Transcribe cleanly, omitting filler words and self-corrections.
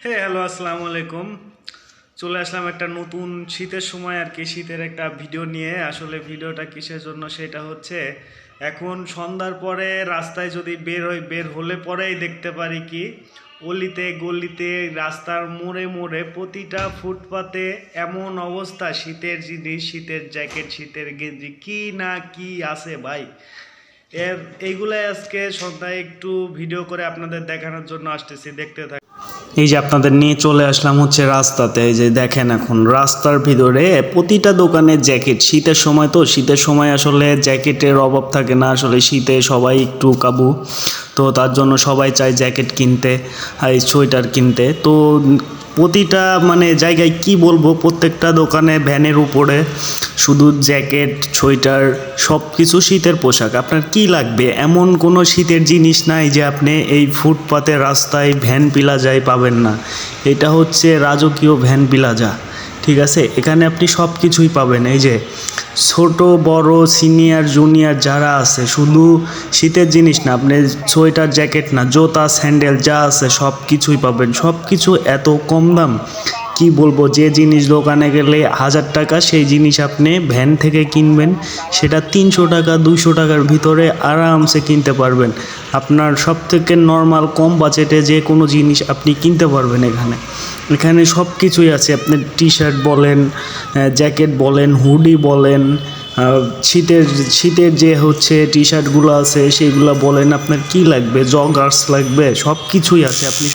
Hello, আসসালামু আলাইকুম। চলে আসলাম একটা নতুন শীতের সময় আর কি, শীতের একটা ভিডিও নিয়ে। আসলে ভিডিওটা কিসের জন্য সেটা হচ্ছে, এখন সন্ধ্যার পরে রাস্তায় যদি বের হলে পরেই দেখতে পারি কি অলিতে গলিতে রাস্তার মোড়ে মোড়ে প্রতিটা ফুটপাতে এমন অবস্থা, শীতের জিনিস, শীতের জ্যাকেট, শীতের গেঞ্জি, কি না কি আছে ভাই। এইগুলাই আজকে সন্ধ্যায় একটু ভিডিও করে আপনাদের দেখানোর জন্য আসতেছি, দেখতে থাকি। এই যে আপনাদের নিয়ে চলে আসলাম হচ্ছে রাস্তাতে। এই যে দেখেন, এখন রাস্তার ভিতরে প্রতিটা দোকানে জ্যাকেট। শীতের সময় তো, শীতের সময় আসলে জ্যাকেটের অভাব থাকে না। আসলে শীতে সবাই একটু কাবু, তো তার জন্য সবাই চায় জ্যাকেট কিনতে, এই সোয়েটার কিনতে। তো প্রতিটা মানে জায়গায় কি বলবো, প্রত্যেকটা দোকানে ভ্যানের উপরে শুধু জ্যাকেট, সোয়েটার, সব কিছু শীতের পোশাক। আপনার কি লাগবে, এমন কোনো শীতের জিনিস নাই যে আপনি এই ফুটপাতে রাস্তায় ভ্যান প্লাজায় পাবেন না। এটা হচ্ছে রাজকীয় ভ্যান প্লাজা, ঠিক আছে। এখানে আপনি সব কিছুই পাবেন। এই যে ছোট বড় সিনিয়র জুনিয়র যারা আছে, শুধু শীতের জিনিস না, আপনি সোয়েটার জ্যাকেট না, জুতা স্যান্ডেল যা আছে সব কিছুই পাবেন। সব কিছু এত কম দাম, কি বলবো। যে জিনিস দোকানে গেলে 1000 টাকা, সেই জিনিস আপনি ভ্যান থেকে কিনবেন, সেটা 300 টাকা 200 টাকার ভিতরে আরামসে কিনতে পারবেন। আপনার সব থেকে নর্মাল কম বাজেটে যে কোনো জিনিস আপনি কিনতে পারবেন এখানে। এখানে সব কিছুই আছে। আপনি টি শার্ট বলেন, জ্যাকেট বলেন, হুডি বলেন, শীতের শীতের যে হচ্ছে টি শার্টগুলো আছে সেইগুলো বলেন, আপনার কি লাগবে, জগার্স লাগবে, সব কিছুই আছে। আপনি